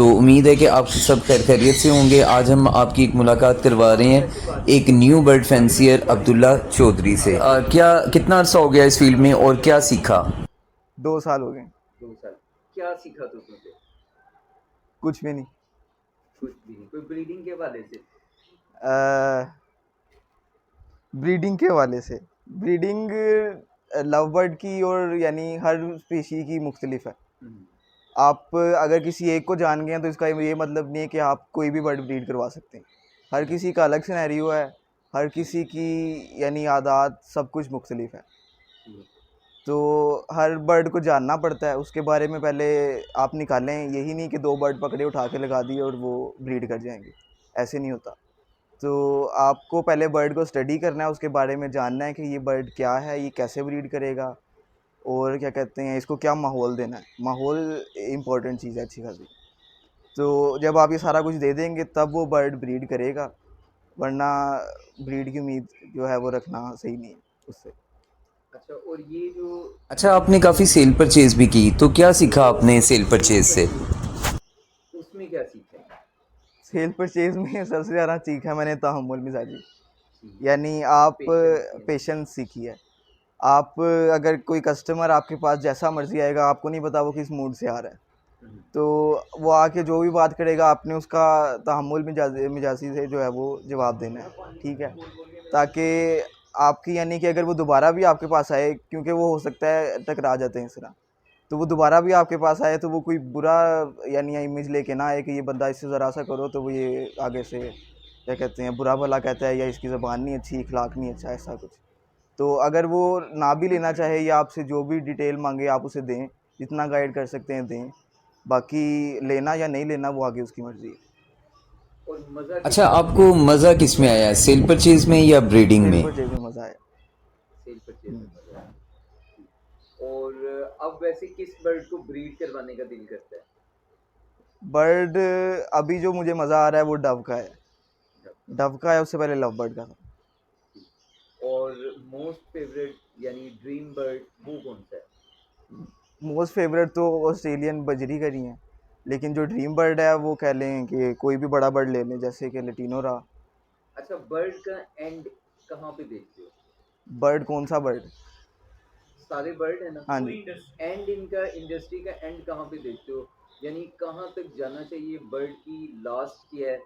दोस्तों, उम्मीद है कि आप सब खैर खैरियत से होंगे। आज हम आपकी एक मुलाकात करवा रहे हैं एक new bird fancier Abdullah Chaudhary से। क्या कितना अर्सा हो गया इस फील्ड में और क्या सीखा? 2 साल हो गए। 2 साल। क्या सीखा तुमने से? कुछ भी नहीं। कुछ भी नहीं। कोई ब्रीडिंग के हवाले से? ब्रीडिंग के हवाले से ब्रीडिंग लव बर्ड की और यानी हर स्पीशी की मुख्तलिफ है। आप अगर किसी एक को जान गए हैं तो इसका ये मतलब नहीं है कि आप कोई भी बर्ड ब्रीड करवा सकते हैं। हर किसी का अलग सिनेरियो है, हर किसी की यानी आदत सब कुछ मुख्तलिफ है। तो हर बर्ड को जानना पड़ता है, उसके बारे में पहले आप निकालें। यही नहीं कि 2 बर्ड पकड़े उठा के लगा दिए और वो ब्रीड कर जाएंगे, ऐसे नहीं होता। तो आपको पहले बर्ड को स्टडी करना है, उसके बारे में जानना है कि ये बर्ड क्या है, ये कैसे ब्रीड करेगा और क्या कहते हैं इसको क्या माहौल देना है। माहौल इम्पोर्टेंट चीज़ है अच्छी खासी। तो जब आप ये सारा कुछ दे देंगे तब वो बर्ड ब्रीड करेगा, वरना ब्रीड की उम्मीद जो है वो रखना सही नहीं है उससे। अच्छा, और ये जो अच्छा, आपने काफ़ी सेल परचेज भी की, तो क्या सीखा आपने सेल परचेज से? उसमें क्या सीखा? सेल परचेज में सबसे ज़्यादा सीखा मैंने तहम्मुल मिजाजी, यानी आप पेशेंस। पेशेंस सीखी है। आप अगर कोई कस्टमर आपके पास जैसा मर्जी आएगा, आपको नहीं पता वो किस मूड से आ रहा है, तो वो आके जो भी बात करेगा आपने उसका तहम्मुल मिजाजी से जो है वो जवाब देना है, ठीक है। ताकि आपकी यानी कि अगर वो दोबारा भी आपके पास आए, क्योंकि वो हो सकता है टकरा जाते हैं इस तरह, तो वो दोबारा भी आपके पास आए तो वो कोई बुरा यानी इमेज लेके ना आए कि ये बंदा इससे ज़रा सा करो तो वो ये आगे से क्या कहते हैं बुरा भला कहता है या इसकी ज़बान नहीं अच्छी, इखलाक नहीं अच्छा, ऐसा कुछ। तो अगर वो ना भी लेना चाहे या आपसे जो भी डिटेल मांगे आप उसे दें, जितना गाइड कर सकते हैं दें। बाकी लेना या नहीं लेना वो आगे उसकी मर्ज़ी है। और मज़ा अच्छा, आपको मज़ा किस में आया, सेल परचेज में या ब्रीडिंग सेल में? परचेज में मज़ा आया। सेल परचेज में मज़ा आया। और अब वैसे किस बर्ड को ब्रीड करवाने का दिल करता है? बर्ड अभी जो मुझे मज़ा आ रहा है वो डव का है। जब डव का है, उससे पहले लव बर्ड का था। और मोस्ट फेवरेट यानी ड्रीम बर्ड वो कौन सा है? मोस्ट फेवरेट तो ऑस्ट्रेलियन बजरी करी हैं, लेकिन जो ड्रीम बर्ड है वो कह लें कि कोई भी बड़ा बर्ड ले लें, जैसे कि लेटिनो रहा। अच्छा, बर्ड का एंड कहाँ पे देखते हो? बर्ड कौन सा बर्ड? सारे बर्ड है ना, हाँ पूरी जी। इंडस्ट्री एंड इनका इंडस्ट्री का एंड कहाँ पे देखते हो? यानी कहाँ तक जाना चाहिए बर्ड की लास्ट क्या है?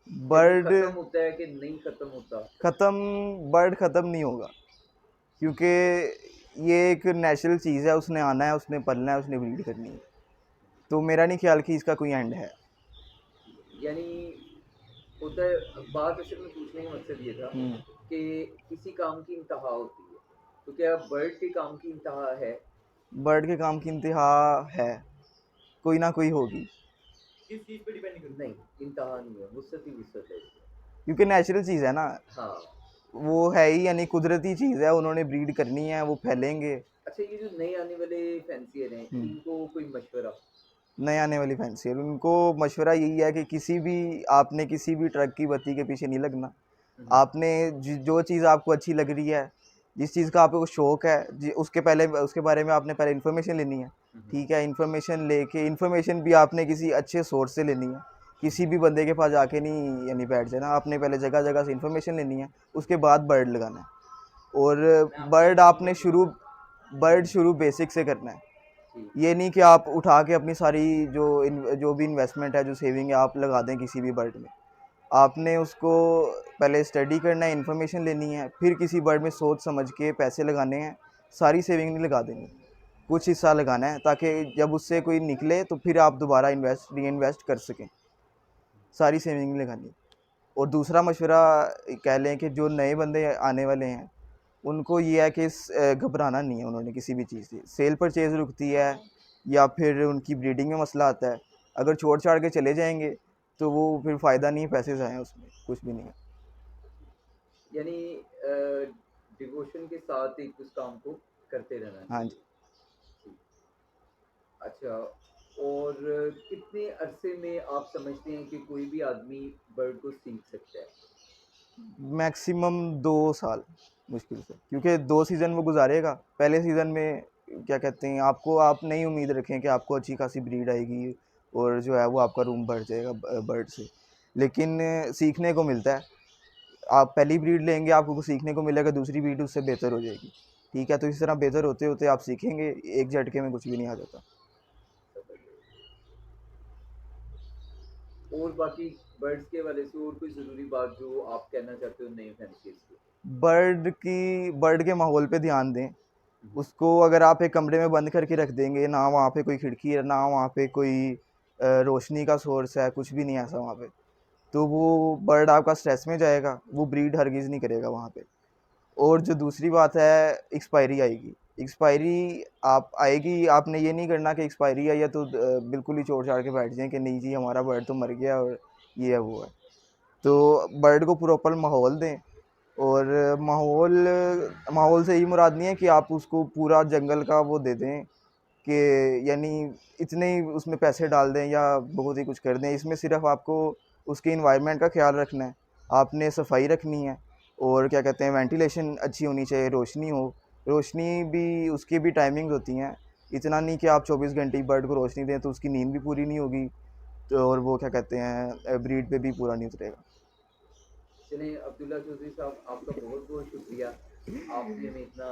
जब वो बर्ड खत्म होता है कि नहीं खत्म होता? ख़त्म बर्ड ख़त्म नहीं होगा, क्योंकि ये एक नेचुरल चीज़ है, उसने आना है, उसने पलना है, उसने ब्रीड करनी है। तो मेरा नहीं ख्याल कि इसका कोई एंड है। यानी होता है, बात असल में पूछने का मकसद ये था हम्म। कि किसी काम की इंतहा होती है, तो क्या बर्ड के काम की इंतहा है? बर्ड के काम की इंतहा है, कोई ना कोई होगी, किस चीज पे डिपेंड करता है? नहीं, इंतहा नहीं है, वुसअत ही वुसअत है इसमें। क्योंकि नेचुरल चीज़ है ना। हाँ। वो है ही यानी कुदरती चीज़ है, उन्होंने ब्रीड करनी है, वो फैलेंगे। अच्छा, ये जो नए आने वाले फैंसियर हैं, हम्म। इनको कोई मशवरा? नए आने वाली फैंसियर उनको मशवरा यही है कि किसी भी आपने किसी भी ट्रक की बत्ती के पीछे नहीं लगना। आपने जो चीज़ आपको अच्छी लग रही है, जिस चीज़ का आपको शौक है, उसके बारे में आपने पहले इन्फॉर्मेशन लेनी है, ठीक है। इन्फॉर्मेशन लेके इन्फॉर्मेशन भी आपने किसी अच्छे सोर्स से लेनी है, किसी भी बंदे के पास जाके नहीं यानी बैठ जाना। आपने पहले जगह जगह से इन्फॉर्मेशन लेनी है, उसके बाद बर्ड लगाना है। और बर्ड आपने शुरू बेसिक से करना है। ये नहीं कि आप उठा के अपनी सारी जो भी इन्वेस्टमेंट है, जो सेविंग है, आप लगा दें किसी भी बर्ड में। आपने उसको पहले स्टडी करना है, इन्फॉर्मेशन लेनी है, फिर किसी बर्ड में सोच समझ के पैसे लगाने हैं। सारी सेविंग नहीं लगा देनी, कुछ हिस्सा लगाना है, ताकि जब उससे कोई निकले तो फिर आप दोबारा री इन्वेस्ट कर सकें। सारी सेविंग नहीं लगानी। और दूसरा मशवरा कह लें कि जो नए बंदे आने वाले हैं उनको ये है कि घबराना नहीं है उन्होंने किसी भी चीज़ से। सेल परचेज़ रुकती है या फिर उनकी ब्रीडिंग में मसला आता है, अगर छोड़ छाड़ के चले जाएंगे तो वो फिर फ़ायदा नहीं है, पैसे जाएँ उसमें, कुछ भी नहीं है। यानी डिवोशन के साथ एक उस काम को करते रहना हाँ चाहिए। जी। ठीक। अच्छा, और कितने अरसे में आप समझते हैं कि कोई भी आदमी बर्ड को सीख सकता है? मैक्सिमम 2 साल मुश्किल से, क्योंकि 2 सीज़न वो गुजारेगा। पहले सीज़न में क्या कहते हैं आपको, आप नहीं उम्मीद रखें कि आपको अच्छी खासी ब्रीड आएगी और जो है वो आपका रूम भर जाएगा बर्ड से। लेकिन सीखने को मिलता है, आप पहली ब्रीड लेंगे आपको कुछ सीखने को मिलेगा, दूसरी ब्रीड उससे बेहतर हो जाएगी। ठीक है, तो इस तरह बेहतर होते होते आप सीखेंगे, एक झटके में कुछ भी नहीं आ जाता। और बाकी बर्ड्स के हवाले से और कोई ज़रूरी बात जो आप कहना चाहते हो नए फैंसियर्स को? बर्ड के माहौल पे ध्यान दें। उसको अगर आप एक कमरे में बंद करके रख देंगे, ना वहाँ पे कोई खिड़की है, ना वहाँ पे कोई रोशनी का सोर्स है, कुछ भी नहीं है ऐसा वहाँ पे, तो वो बर्ड आपका स्ट्रेस में जाएगा, वो ब्रीड हरगिज़ नहीं करेगा वहाँ पे। और जो दूसरी बात है, एक्सपायरी आएगी। एक्सपायरी आप आएगी, आपने ये नहीं करना कि एक्सपायरी आई है तो बिल्कुल ही छोड़-छाड़ के बैठ जाएँ कि नहीं जी हमारा बर्ड तो मर गया और ये है, वो है। तो बर्ड को प्रॉपर माहौल दें। और माहौल माहौल से ये मुराद नहीं है कि आप उसको पूरा जंगल का वो दे दें कि यानी इतने ही उसमें पैसे डाल दें या बहुत ही कुछ कर दें। इसमें सिर्फ़ आपको उसके एनवायरनमेंट का ख़्याल रखना है, आपने सफाई रखनी है और क्या कहते हैं वेंटिलेशन अच्छी होनी चाहिए, रोशनी हो। रोशनी भी उसकी भी टाइमिंग्स होती हैं, इतना नहीं कि आप 24 घंटे ही बर्ड को रोशनी दें तो उसकी नींद भी पूरी नहीं होगी, तो और वो क्या कहते हैं ब्रीड पे भी पूरा नहीं उतरेगा। चलिए अब्दुल्ला चौधरी साहब, आपका बहुत बहुत शुक्रिया। आपने हमें इतना